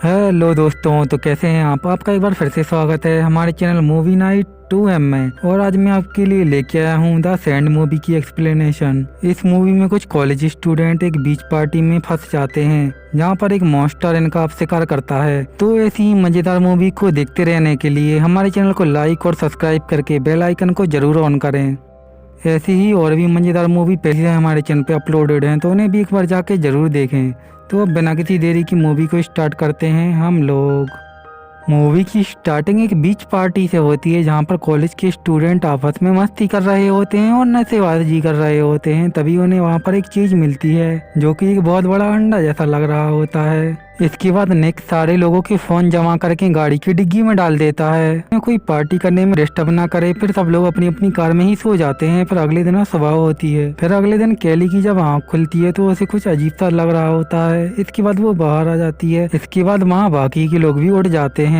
Hello दोस्तों, तो कैसे हैं आप। आपका एक बार फिर से स्वागत है हमारे चैनल मूवी नाइट 2M में। और आज मैं आपके लिए लेके आया हूँ द सैंड मूवी की एक्सप्लेनेशन। इस मूवी में कुछ कॉलेज स्टूडेंट एक बीच पार्टी में फंस जाते हैं जहाँ पर एक मॉन्स्टर इनका शिकार करता है। तो ऐसी ही मजेदार मूवी को देखते रहने के लिए हमारे चैनल को लाइक और सब्सक्राइब करके बेल आइकन को जरूर ऑन करें। ऐसी ही और भी मजेदार मूवी पहले हमारे चैनल पे अपलोडेड हैं, तो उन्हें भी एक बार जाके जरूर देखें। तो अब बिना किसी देरी की मूवी को स्टार्ट करते हैं हम लोग। मूवी की स्टार्टिंग एक बीच पार्टी से होती है जहाँ पर कॉलेज के स्टूडेंट आपस में मस्ती कर रहे होते हैं और नशेबाजी कर रहे होते हैं। तभी उन्हें वहाँ पर एक चीज मिलती है जो कि एक बहुत बड़ा अंडा जैसा लग रहा होता है। इसके बाद निक सारे लोगों के फोन जमा करके गाड़ी की डिग्गी में डाल देता है। कोई पार्टी करने में डिस्टर्ब ना करे। फिर सब लोग अपनी अपनी कार में ही सो जाते हैं। फिर अगले दिन सुबह होती है। फिर अगले दिन कैली की जब आँख खुलती है तो उसे कुछ अजीब सा लग रहा होता है। इसके बाद वो बाहर आ जाती है। इसके बाद वहाँ बाकी के लोग भी उठ जाते हैं।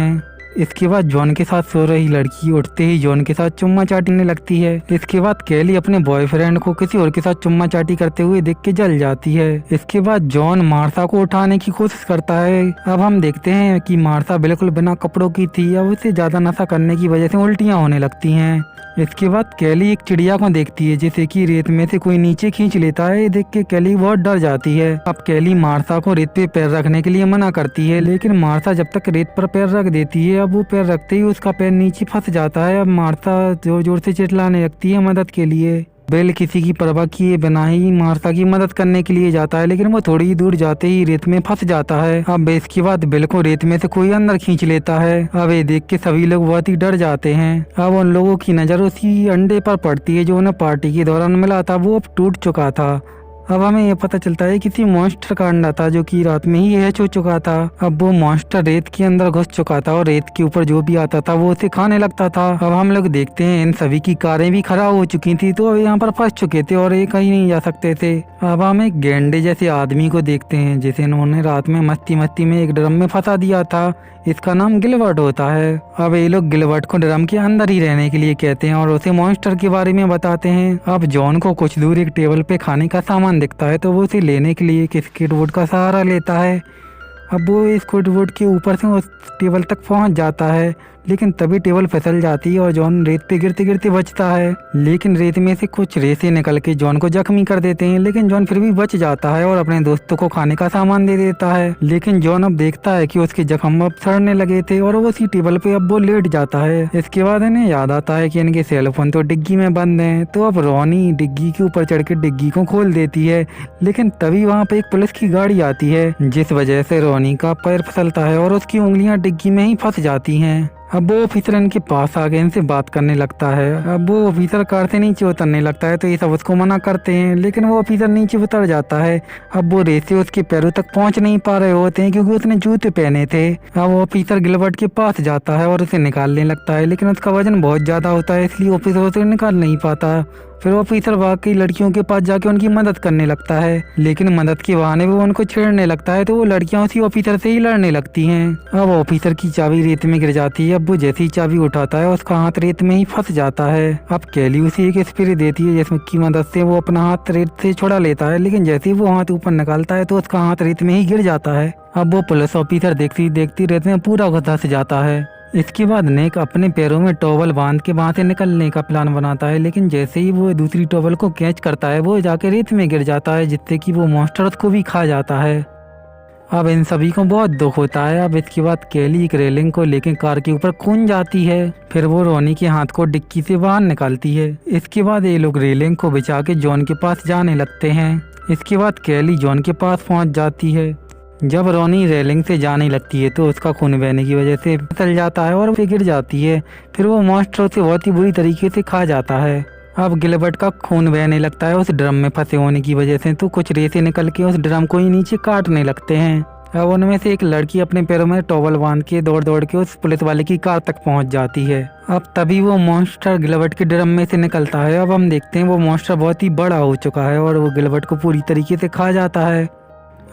इसके बाद जॉन के साथ सो रही लड़की उठते ही जॉन के साथ चुम्मा चाटने लगती है। इसके बाद कैली अपने बॉयफ्रेंड को किसी और के साथ चुम्मा चाटी करते हुए देख के जल जाती है। इसके बाद जॉन मार्था को उठाने की कोशिश करता है। अब हम देखते हैं कि मार्था बिल्कुल बिना कपड़ों की थी। अब उसे ज्यादा नशा करने की वजह से उल्टियाँ होने लगती हैं। इसके बाद कैली एक चिड़िया को देखती है जिसे कि रेत में से कोई नीचे खींच लेता है। ये देख के कैली बहुत डर जाती है। अब कैली मार्था को रेत पे पैर रखने के लिए मना करती है, लेकिन मार्था जब तक रेत पर पैर रख देती है, अब वो पैर रखते ही उसका पैर नीचे फंस जाता है। अब मार्था जोर जोर से चिल्लाने लगती है मदद के लिए। बेल किसी की परवाह किए बिना ही मार्था की मदद करने के लिए जाता है, लेकिन वो थोड़ी ही दूर जाते ही रेत में फंस जाता है। अब इसके बाद बेल को रेत में से कोई अंदर खींच लेता है। अब ये देख के सभी लोग बहुत ही डर जाते हैं। अब उन लोगों की नजर उसी अंडे पर पड़ती है जो उन्हें पार्टी के दौरान मिला था। वो अब टूट चुका था। अब हमें ये पता चलता है किसी मॉन्स्टर का अंडा था जो कि रात में ही हैच हो चुका था। अब वो मॉन्स्टर रेत के अंदर घुस चुका था और रेत के ऊपर जो भी आता था वो उसे खाने लगता था। अब हम लोग देखते हैं इन सभी की कारें भी खराब हो चुकी थी, तो अब यहाँ पर फंस चुके थे और ये कहीं नहीं जा सकते थे। अब हम एक गेंडे जैसे आदमी को देखते हैं जिसे इन्होंने रात में मस्ती मस्ती में एक ड्रम में फंसा दिया था। इसका नाम गिलबर्ट होता है। अब ये लोग गिलबर्ट को ड्रम के अंदर ही रहने के लिए कहते हैं और उसे मॉन्स्टर के बारे में बताते हैं। अब जॉन को कुछ दूर एक टेबल पे खाने का सामान दिखता है, तो वो उसे लेने के लिए एक स्केटबोर्ड का सहारा लेता है। अब वो स्केटबोर्ड के ऊपर से उस टेबल तक पहुंच जाता है, लेकिन तभी टेबल फिसल जाती है और जॉन रेत पे गिरते गिरते बचता है। लेकिन रेत में से कुछ रेसे निकल के जॉन को जख्मी कर देते हैं, लेकिन जॉन फिर भी बच जाता है और अपने दोस्तों को खाने का सामान दे देता है। लेकिन जॉन अब देखता है कि उसके जख्म अब सड़ने लगे थे और वो उसी टेबल पे अब वो लेट जाता है। इसके बाद इन्हें याद आता है कि इनके सेलफोन तो डिग्गी में बंद हैं। तो अब रोनी डिग्गी के ऊपर चढ़ के डिग्गी को खोल देती है, लेकिन तभी वहाँ पे एक पुलिस की गाड़ी आती है, जिस वजह से रोनी का पैर फिसलता है और उसकी उंगलियां डिग्गी में ही फंस जाती हैं। अब वो ऑफिसर इनके पास आके इनसे बात करने लगता है। अब वो ऑफिसर कार से नीचे उतरने लगता है, तो ये सब उसको मना करते हैं, लेकिन वो ऑफिसर नीचे उतर जाता है। अब वो रेसे उसके पैरों तक पहुंच नहीं पा रहे होते हैं क्योंकि उसने जूते पहने थे। अब वो ऑफिसर गिलबर्ट के पास जाता है और उसे निकालने लगता है, लेकिन उसका वजन बहुत ज्यादा होता है, इसलिए ऑफिसर उसे निकाल नहीं पाता। फिर ऑफिसर बाकी लड़कियों के पास जाके उनकी मदद करने लगता है, लेकिन मदद के बहाने वो उनको छेड़ने लगता है, तो वो लड़कियां उसी ऑफिसर से ही लड़ने लगती हैं। अब ऑफिसर की चाबी रेत में गिर जाती है। अब वो जैसे ही चाबी उठाता है उसका हाथ रेत में ही फंस जाता है। अब कैली उसे एक स्प्रे देती है जिसकी मदद से वो अपना हाथ रेत से छुड़ा लेता है, लेकिन जैसे ही वो हाथ ऊपर निकालता है तो उसका हाथ रेत में ही गिर जाता है। अब वो पुलिस ऑफिसर देखती देखती रेत में पूरा धंस जाता है। इसके बाद नेक अपने पैरों में टॉवल बांध के वहां से निकलने का प्लान बनाता है, लेकिन जैसे ही वो दूसरी टॉवल को कैच करता है वो जाके रेत में गिर जाता है, जिससे कि वो मॉन्स्टर उसको भी खा जाता है। अब इन सभी को बहुत दुख होता है। अब इसके बाद कैली एक रेलिंग को लेकर कार के ऊपर कूद जाती है। फिर वो रोनी के हाथ को डिक्की से बाहर निकालती है। इसके बाद ये लोग रेलिंग को बिछा के जॉन के पास जाने लगते हैं। इसके बाद कैली जॉन के पास पहुंच जाती है। जब रोनी रेलिंग से जाने लगती है तो उसका खून बहने की वजह से फिसल जाता है और वो गिर जाती है। फिर वो मॉन्स्टर उसे बहुत ही बुरी तरीके से खा जाता है। अब गिलबर्ट का खून बहने लगता है उस ड्रम में फंसे होने की वजह से, तो कुछ रेसे निकल के उस ड्रम को ही नीचे काटने लगते हैं। अब उनमें से एक लड़की अपने पैरों में टॉवल बांध के दौड़ दौड़ के उस पुलिस वाले की कार तक पहुंच जाती है। अब तभी वो मॉन्स्टर गिलबर्ट के ड्रम में से निकलता है। अब हम देखते हैं वो मॉन्स्टर बहुत ही बड़ा हो चुका है और वो गिलबर्ट को पूरी तरीके से खा जाता है।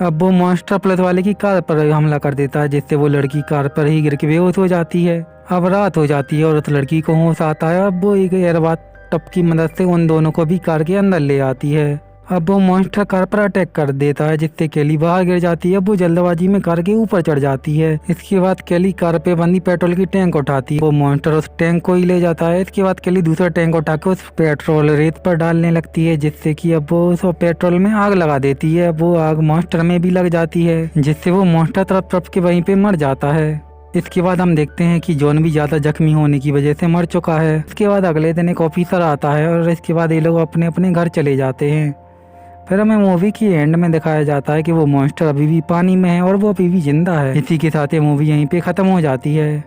अब वो मॉन्स्टर पुलिस वाले की कार पर हमला कर देता है, जिससे वो लड़की कार पर ही गिर के बेहोश हो जाती है। अब रात हो जाती है और उस लड़की को होश आता है। अब वो एक एयरबाथ टप की मदद से उन दोनों को भी कार के अंदर ले आती है। अब वो मॉन्स्टर कार पर अटैक कर देता है जिससे केली बाहर गिर जाती है। वो जल्दबाजी में कार के ऊपर चढ़ जाती है। इसके बाद केली कार पे बंदी पेट्रोल की टैंक उठाती है। वो मॉन्स्टर उस टैंक को ही ले जाता है। इसके बाद केली दूसरा टैंक उठा के उस पेट्रोल रेत पर डालने लगती है जिससे कि अब वो उस पेट्रोल में आग लगा देती है। वो आग मॉन्स्टर में भी लग जाती है जिससे वो मॉन्स्टर तरफ तरफ के वहीं पे मर जाता है। इसके बाद हम देखते हैं कि जॉन भी ज्यादा जख्मी होने की वजह से मर चुका है। इसके बाद अगले दिन एक ऑफिसर आता है और इसके बाद ये लोग अपने अपने घर चले जाते हैं। फिर हमें मूवी की एंड में दिखाया जाता है कि वो मॉन्स्टर अभी भी पानी में है और वो अभी भी जिंदा है। इसी के साथ ये मूवी यहीं पे खत्म हो जाती है।